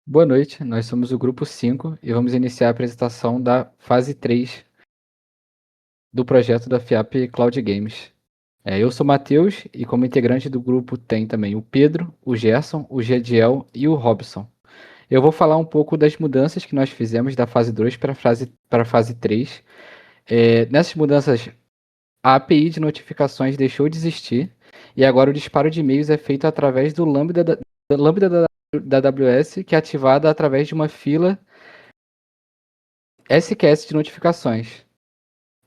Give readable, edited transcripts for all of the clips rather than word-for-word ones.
Boa noite, nós somos o grupo 5 e vamos iniciar a apresentação da fase 3 do projeto da FIAP Cloud Games. Eu sou o Matheus e como integrante do grupo tem também o Pedro, o Gerson, o Gediel e o Robson. Eu vou falar um pouco das mudanças que nós fizemos da fase 2 para a fase 3. Nessas mudanças, a API de notificações deixou de existir e agora o disparo de e-mails é feito através do Lambda da AWS, que é ativada através de uma fila SQS de notificações.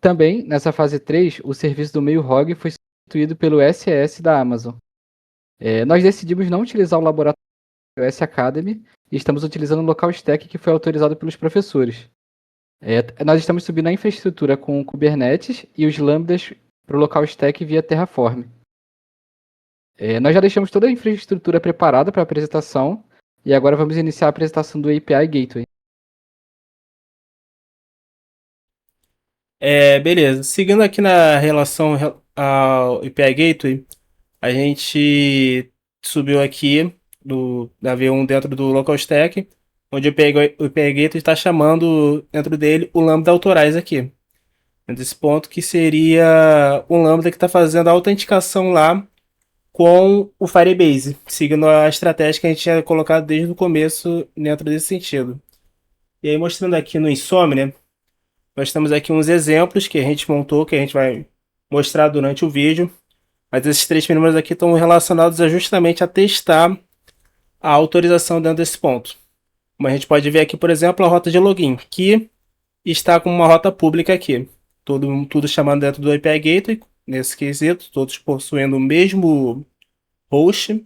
Também, nessa fase 3, o serviço do Mailhog foi substituído pelo SS da Amazon. Nós decidimos não utilizar o laboratório S Academy e estamos utilizando o local stack que foi autorizado pelos professores. Nós estamos subindo a infraestrutura com o Kubernetes e os lambdas para o local stack via Terraform. Nós já deixamos toda a infraestrutura preparada para a apresentação e agora vamos iniciar a apresentação do API Gateway. Beleza. Seguindo aqui na relação ao API Gateway, a gente subiu aqui da V1 dentro do local stack, onde o API Gateway está chamando dentro dele o Lambda Authorize aqui. Nesse ponto que seria um Lambda que está fazendo a autenticação lá com o Firebase, seguindo a estratégia que a gente tinha colocado desde o começo dentro desse sentido. E aí mostrando aqui no Insomnia, nós temos aqui uns exemplos que a gente montou, que a gente vai mostrar durante o vídeo. Mas esses três primeiros aqui estão relacionados justamente a testar a autorização dentro desse ponto. Como a gente pode ver aqui, por exemplo, a rota de login, que está com uma rota pública aqui. Tudo chamando dentro do API Gateway, nesse quesito, todos possuindo o mesmo host.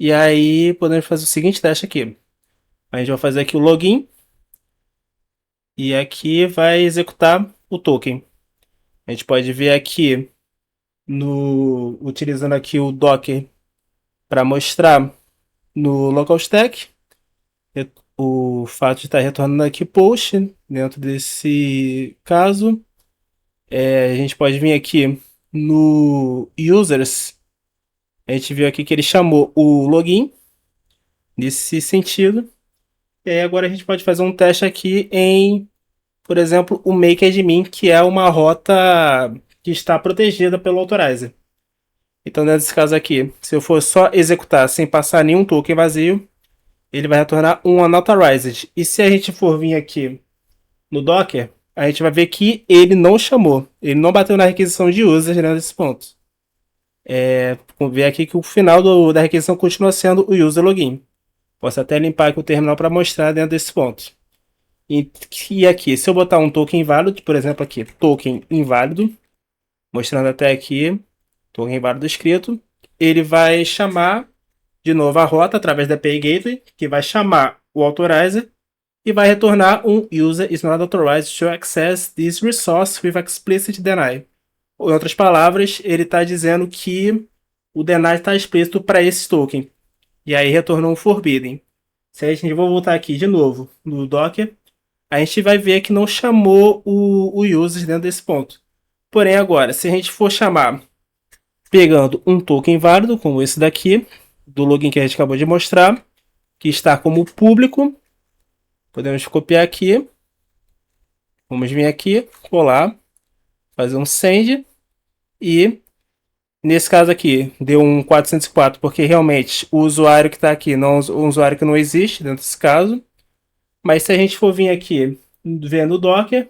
E aí podemos fazer o seguinte teste aqui. A gente vai fazer aqui o login e aqui vai executar o token. A gente pode ver aqui utilizando aqui o Docker para mostrar no local stack o fato de estar retornando aqui post dentro desse caso. A gente pode vir aqui no users, a gente viu aqui que ele chamou o login nesse sentido. E aí agora a gente pode fazer um teste aqui em, por exemplo, o make admin, que é uma rota que está protegida pelo authorizer. Então, nesse caso aqui, se eu for só executar sem passar nenhum token vazio, ele vai retornar um unauthorized. E se a gente for vir aqui no Docker, a gente vai ver que ele não chamou, ele não bateu na requisição de users nesse ponto. Vamos ver aqui que o final da requisição continua sendo o user login. Posso até limpar aqui o terminal para mostrar dentro desse ponto. E aqui, se eu botar um token inválido, por exemplo aqui, token inválido, mostrando até aqui, token inválido escrito, ele vai chamar de novo a rota através da API Gateway, que vai chamar o authorizer e vai retornar um user is not authorized to access this resource with explicit deny. Ou, em outras palavras, ele está dizendo que o deny está explícito para esse token. E aí retornou um forbidden. Se a gente for voltar aqui de novo no Docker, a gente vai ver que não chamou o user dentro desse ponto. Porém, agora, se a gente for chamar pegando um token válido, como esse daqui, do login que a gente acabou de mostrar, que está como público, podemos copiar aqui. Vamos vir aqui, colar, fazer um send e nesse caso aqui deu um 404 porque realmente o usuário que está aqui não é um usuário que não existe dentro desse caso. Mas se a gente for vir aqui vendo o Docker,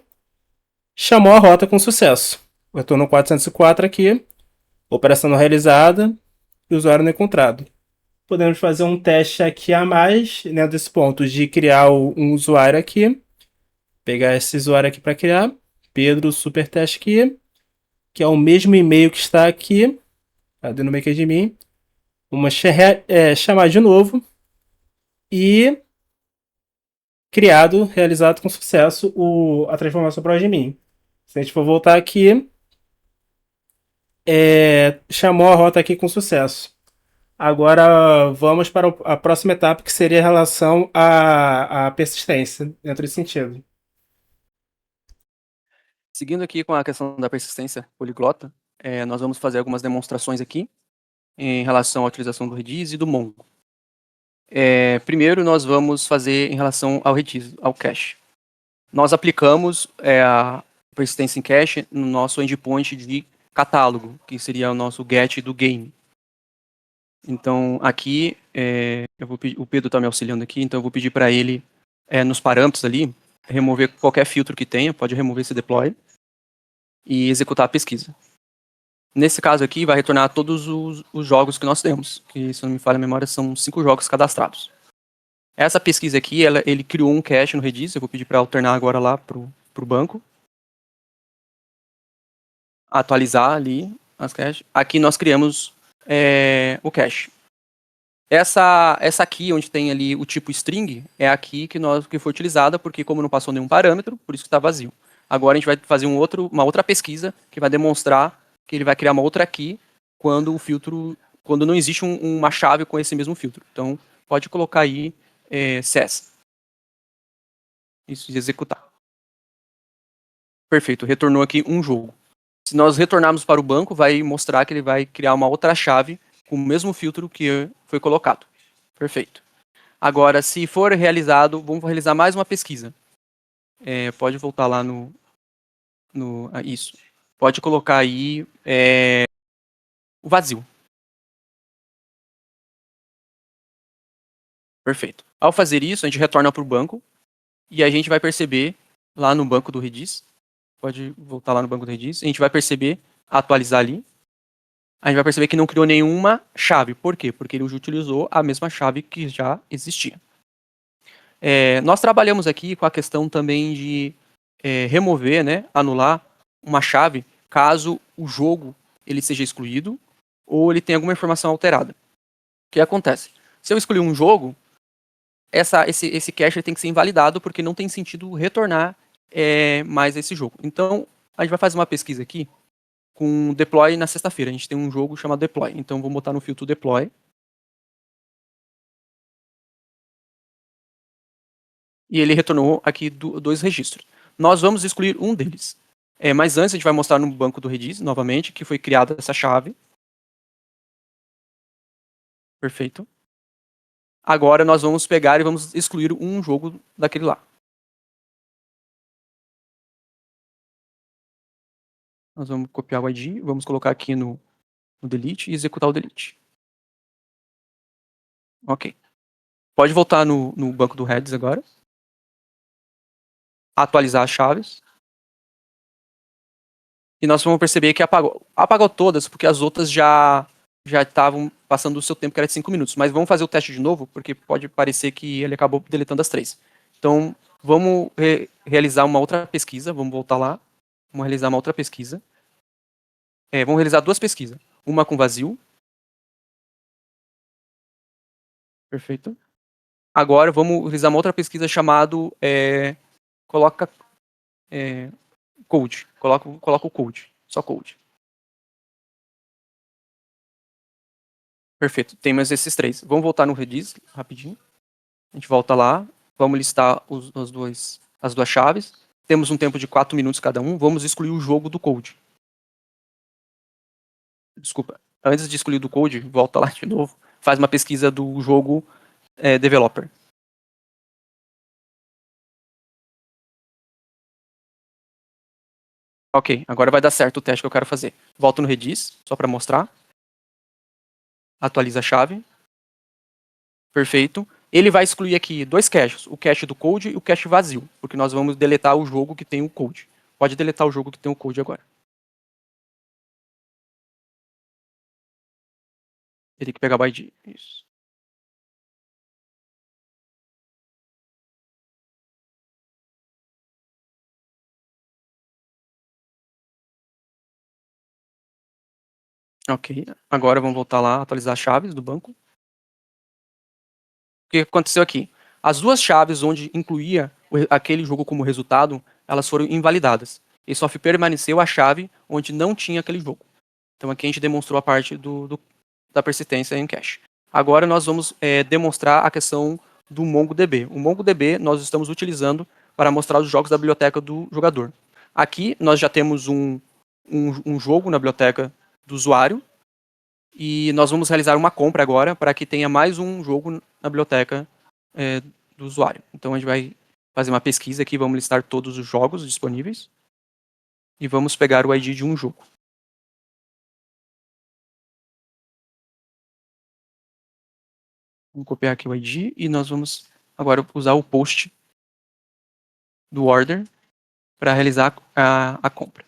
chamou a rota com sucesso. Retornou 404 aqui, operação não realizada e usuário não encontrado. Podemos fazer um teste aqui a mais, né, desse ponto de criar um usuário aqui. Pegar esse usuário aqui para criar. Pedro Supertest aqui, que é o mesmo e-mail que está aqui. Cadê no make de mim? Vamos chamar de novo. E criado, realizado com sucesso a transformação para o mim. Se a gente for voltar aqui, chamou a rota aqui com sucesso. Agora vamos para a próxima etapa, que seria a relação à persistência, dentro desse sentido. Seguindo aqui com a questão da persistência poliglota, nós vamos fazer algumas demonstrações aqui em relação à utilização do Redis e do Mongo. Primeiro, nós vamos fazer em relação ao Redis, ao cache. Nós aplicamos a persistência em cache no nosso endpoint de catálogo, que seria o nosso get do game. Então, aqui, o Pedro está me auxiliando aqui, então eu vou pedir para ele, nos parâmetros ali, remover qualquer filtro que tenha, pode remover esse deploy, e executar a pesquisa. Nesse caso aqui, vai retornar todos os jogos que nós temos, que, se não me falha a memória, são 5 jogos cadastrados. Essa pesquisa aqui, ele criou um cache no Redis, eu vou pedir para alternar agora lá para o banco. Atualizar ali as caches. Aqui nós criamos o cache. Essa aqui, onde tem ali o tipo string, é aqui que foi utilizada, porque como não passou nenhum parâmetro, por isso que está vazio. Agora a gente vai fazer uma outra pesquisa, que vai demonstrar que ele vai criar uma outra key quando não existe uma chave com esse mesmo filtro. Então, pode colocar aí CS. Isso, de executar. Perfeito, retornou aqui um jogo. Se nós retornarmos para o banco, vai mostrar que ele vai criar uma outra chave com o mesmo filtro que foi colocado. Perfeito. Agora, se for realizado, vamos realizar mais uma pesquisa. Pode voltar lá isso. Pode colocar aí o vazio. Perfeito. Ao fazer isso, a gente retorna para o banco e a gente vai perceber lá no banco do Redis. Pode voltar lá no banco do Redis. A gente vai perceber, atualizar ali. A gente vai perceber que não criou nenhuma chave. Por quê? Porque ele já utilizou a mesma chave que já existia. Nós trabalhamos aqui com a questão também de remover, né, anular uma chave caso o jogo ele seja excluído ou ele tenha alguma informação alterada. O que acontece? Se eu excluir um jogo, esse cache tem que ser invalidado porque não tem sentido retornar mais esse jogo. Então, a gente vai fazer uma pesquisa aqui com deploy na sexta-feira. A gente tem um jogo chamado deploy. Então, vou botar no filtro deploy. E ele retornou aqui 2 registros. Nós vamos excluir um deles. Mas antes, a gente vai mostrar no banco do Redis, novamente, que foi criada essa chave. Perfeito. Agora, nós vamos pegar e vamos excluir um jogo daquele lá. Nós vamos copiar o ID, vamos colocar aqui no delete e executar o delete. Ok. Pode voltar no banco do Redis agora. Atualizar as chaves. E nós vamos perceber que apagou todas, porque as outras já estavam passando o seu tempo, que era de 5 minutos. Mas vamos fazer o teste de novo, porque pode parecer que ele acabou deletando as 3. Então, vamos realizar uma outra pesquisa. Vamos voltar lá. Vamos realizar uma outra pesquisa. Vamos realizar 2 pesquisas. Uma com vazio. Perfeito. Agora, vamos realizar uma outra pesquisa chamado coloca code. Coloca o code. Só code. Perfeito. Temos esses 3. Vamos voltar no Redis rapidinho. A gente volta lá. Vamos listar as duas chaves. Temos um tempo de 4 minutos cada um. Vamos excluir o jogo do code. Desculpa. Antes de excluir do code, volta lá de novo. Faz uma pesquisa do jogo developer. Ok, agora vai dar certo o teste que eu quero fazer. Volto no Redis, só para mostrar. Atualiza a chave. Perfeito. Ele vai excluir aqui 2 caches, o cache do code e o cache vazio, porque nós vamos deletar o jogo que tem o code. Pode deletar o jogo que tem o code agora. Teria que pegar o ID. Isso. Ok, agora vamos voltar lá, atualizar as chaves do banco. O que aconteceu aqui? As 2 chaves onde incluía aquele jogo como resultado, elas foram invalidadas. E só permaneceu a chave onde não tinha aquele jogo. Então aqui a gente demonstrou a parte da persistência em cache. Agora nós vamos demonstrar a questão do MongoDB. O MongoDB nós estamos utilizando para mostrar os jogos da biblioteca do jogador. Aqui nós já temos um jogo na biblioteca do usuário E nós vamos realizar uma compra agora para que tenha mais um jogo na biblioteca do usuário. Então a gente vai fazer uma pesquisa aqui, vamos listar todos os jogos disponíveis e vamos pegar o ID de um jogo. Vamos copiar aqui o ID e nós vamos agora usar o post do order para realizar a compra.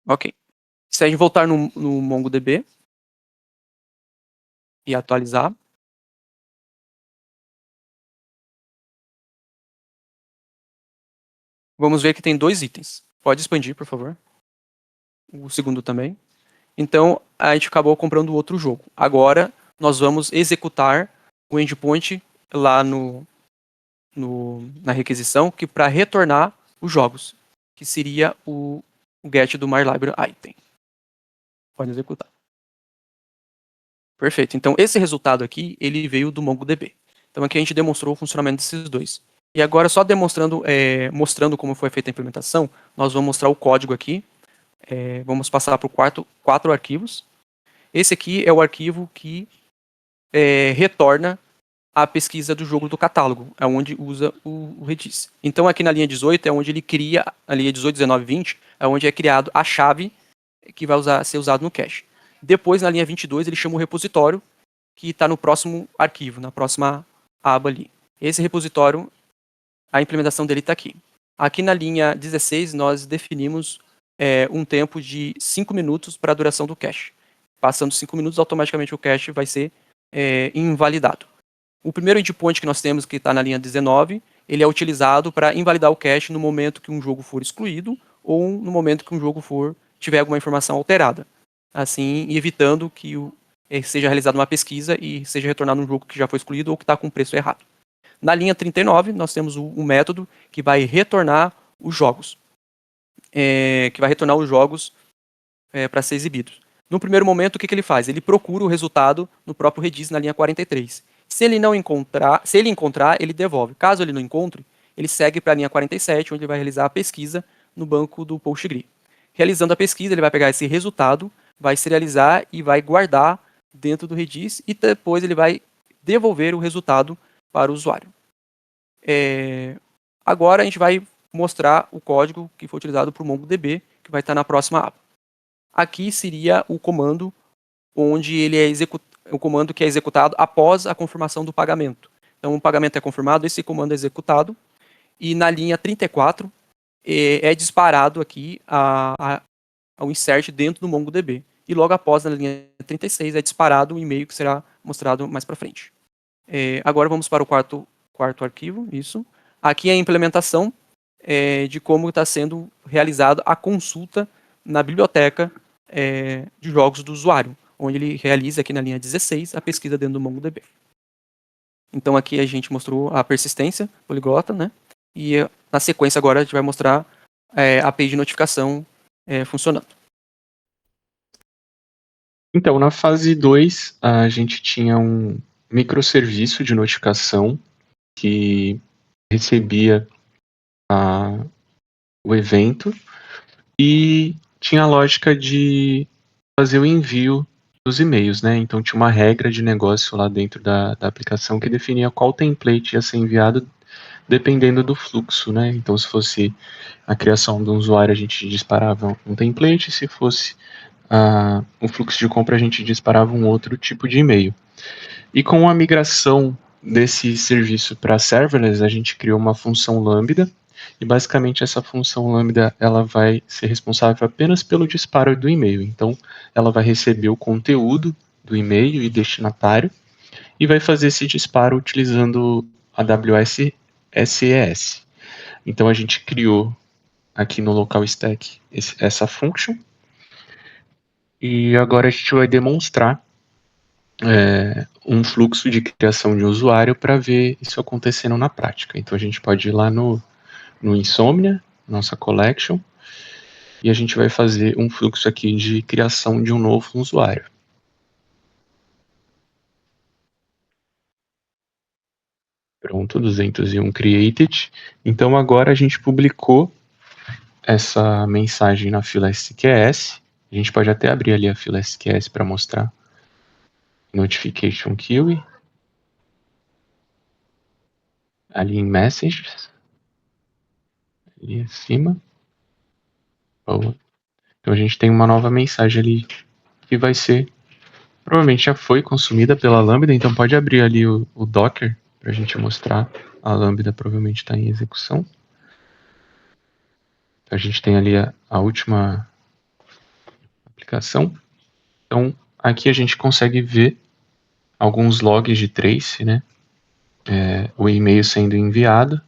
Ok. Se a gente voltar no MongoDB e atualizar, vamos ver que tem 2 itens. Pode expandir, por favor. O segundo também. Então, a gente acabou comprando outro jogo. Agora, nós vamos executar o endpoint lá na requisição que para retornar os jogos, que seria o get do myLibraryItem. Pode executar. Perfeito. Então, esse resultado aqui, ele veio do MongoDB. Então, aqui a gente demonstrou o funcionamento desses dois. E agora, só mostrando como foi feita a implementação, nós vamos mostrar o código aqui. Vamos passar por 4 arquivos. Esse aqui é o arquivo que retorna a pesquisa do jogo do catálogo, é onde usa o Redis. Então, aqui na linha 18 é onde ele cria, a linha 18, 19 e 20, é onde é criado a chave que vai ser usado no cache. Depois, na linha 22, ele chama o repositório, que está no próximo arquivo, na próxima aba ali. Esse repositório, a implementação dele está aqui. Aqui na linha 16, nós definimos um tempo de 5 minutos para a duração do cache. Passando 5 minutos, automaticamente o cache vai ser invalidado. O primeiro endpoint que nós temos, que está na linha 19, ele é utilizado para invalidar o cache no momento que um jogo for excluído ou no momento que um jogo tiver alguma informação alterada. Assim, evitando que seja realizada uma pesquisa e seja retornado um jogo que já foi excluído ou que está com preço errado. Na linha 39, nós temos um método que vai retornar os jogos. Para ser exibidos. No primeiro momento, o que ele faz? Ele procura o resultado no próprio Redis na linha 43. Se ele encontrar, ele devolve. Caso ele não encontre, ele segue para a linha 47, onde ele vai realizar a pesquisa no banco do PostgreSQL. Realizando a pesquisa, ele vai pegar esse resultado, vai serializar e vai guardar dentro do Redis e depois ele vai devolver o resultado para o usuário. Agora a gente vai mostrar o código que foi utilizado para o MongoDB, que vai estar na próxima aba. Aqui seria o comando onde ele o comando que é executado após a confirmação do pagamento. Então, o pagamento é confirmado, esse comando é executado, e na linha 34 é disparado aqui o insert dentro do MongoDB. E logo após, na linha 36, é disparado o e-mail que será mostrado mais para frente. Agora vamos para o quarto arquivo, isso. Aqui é a implementação de como está sendo realizada a consulta na biblioteca de jogos do usuário, onde ele realiza aqui na linha 16 a pesquisa dentro do MongoDB. Então aqui a gente mostrou a persistência poliglota, né? E na sequência agora a gente vai mostrar a API de notificação funcionando. Então, na fase 2, a gente tinha um microserviço de notificação que recebia o evento e tinha a lógica de fazer o envio dos e-mails, né? Então tinha uma regra de negócio lá dentro da aplicação que definia qual template ia ser enviado dependendo do fluxo, né? Então se fosse a criação de um usuário, a gente disparava um template, se fosse o fluxo de compra, a gente disparava um outro tipo de e-mail. E com a migração desse serviço para serverless, a gente criou uma função lambda, e basicamente essa função lambda ela vai ser responsável apenas pelo disparo do e-mail. Então ela vai receber o conteúdo do e-mail e destinatário e vai fazer esse disparo utilizando a AWS SES. Então a gente criou aqui no local stack essa function e agora a gente vai demonstrar um fluxo de criação de usuário para ver isso acontecendo na prática. Então a gente pode ir lá no Insomnia, nossa collection, e a gente vai fazer um fluxo aqui de criação de um novo usuário. Pronto, 201 created. Então agora a gente publicou essa mensagem na fila SQS. A gente pode até abrir ali a fila SQS para mostrar. Notification queue. Ali em Messages. Ali acima. Boa. Então a gente tem uma nova mensagem ali que vai ser, provavelmente já foi consumida pela Lambda, então pode abrir ali o Docker para a gente mostrar. A Lambda provavelmente está em execução. A gente tem ali a última aplicação. Então aqui a gente consegue ver alguns logs de trace, né? O e-mail sendo enviado.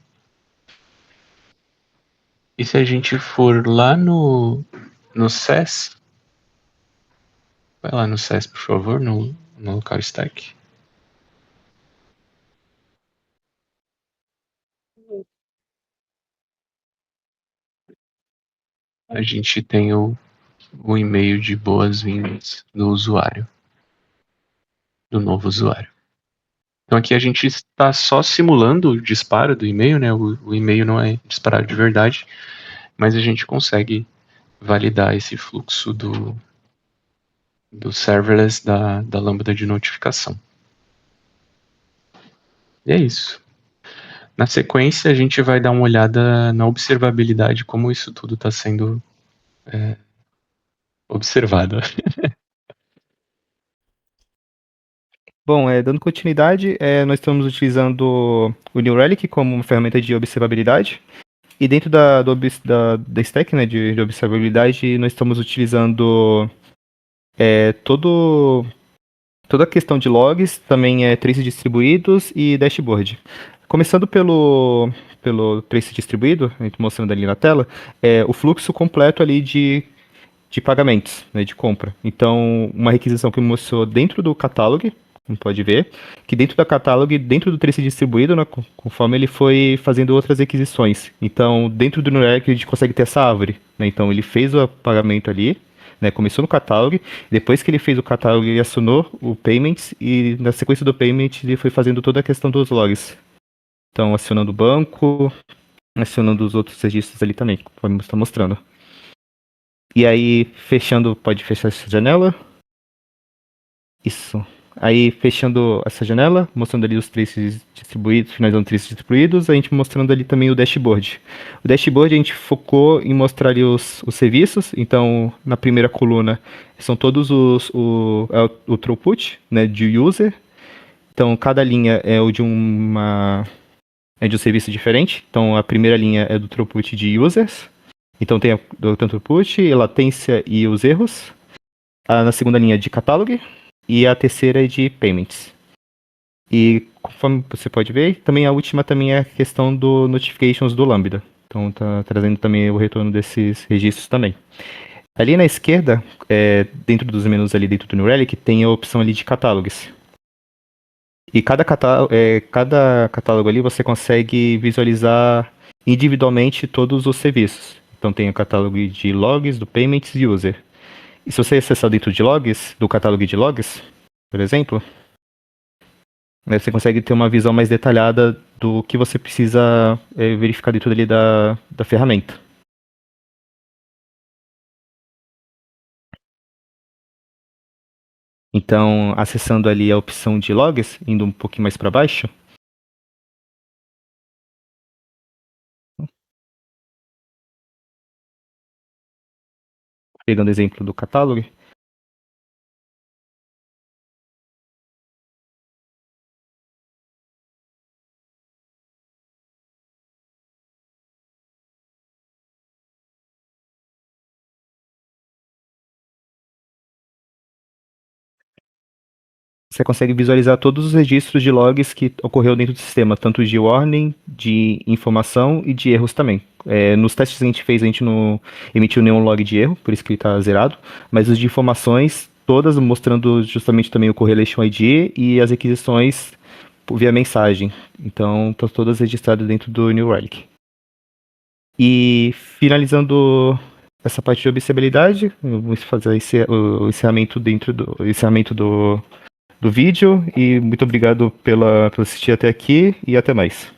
E se a gente for lá no SES, vai lá no SES, por favor, no local stack. A gente tem o e-mail de boas-vindas do usuário, do novo usuário. Então aqui a gente está só simulando o disparo do e-mail, né? O e-mail não é disparado de verdade, mas a gente consegue validar esse fluxo do serverless da Lambda de notificação. E é isso. Na sequência, a gente vai dar uma olhada na observabilidade, como isso tudo está sendo observado. Bom, dando continuidade, nós estamos utilizando o New Relic como uma ferramenta de observabilidade. E dentro da stack, né, de observabilidade, nós estamos utilizando toda a questão de logs, também traces distribuídos e dashboard. Começando pelo trace distribuído, a gente mostrando ali na tela, o fluxo completo ali de pagamentos, né, de compra. Então, uma requisição que mostrou dentro do catálogo, como pode ver, que dentro da catálogo, dentro do trace distribuído, né, conforme ele foi fazendo outras requisições. Então, dentro do NuRelic, a gente consegue ter essa árvore. Né? Então, ele fez o pagamento ali, né, começou no catálogo, depois que ele fez o catálogo, ele acionou o payments, e na sequência do payment, ele foi fazendo toda a questão dos logs. Então, acionando o banco, acionando os outros registros ali também, conforme está mostrando. E aí, fechando, pode fechar essa janela. Isso. Aí, fechando essa janela, mostrando ali os traces distribuídos, finalizando traces distribuídos, a gente mostrando ali também o dashboard. O dashboard a gente focou em mostrar ali os serviços, então, na primeira coluna, são todos o throughput, né, de user. Então, cada linha é de um serviço diferente. Então, a primeira linha é do throughput de users. Então, tem do throughput, latência e os erros. Na segunda linha de catálogo. E a terceira é de payments. E conforme você pode ver, também a última também é a questão do notifications do Lambda. Então está trazendo também o retorno desses registros também. Ali na esquerda, dentro dos menus ali dentro do New Relic, tem a opção ali de catálogos. E cada catálogo ali você consegue visualizar individualmente todos os serviços. Então tem o catálogo de logs, do payments e user. E se você acessar dentro de logs, do catálogo de logs, por exemplo, você consegue ter uma visão mais detalhada do que você precisa verificar dentro dali da ferramenta. Então, acessando ali a opção de logs, indo um pouquinho mais para baixo, pegando o exemplo do catálogo, você consegue visualizar todos os registros de logs que ocorreu dentro do sistema, tanto de warning, de informação e de erros também. Nos testes que a gente fez, a gente não emitiu nenhum log de erro, por isso que ele está zerado, mas os de informações, todas mostrando justamente também o Correlation ID e as requisições via mensagem. Então, estão todas registradas dentro do New Relic. E finalizando essa parte de observabilidade, vamos fazer o encerramento dentro do vídeo e muito obrigado por assistir até aqui e até mais.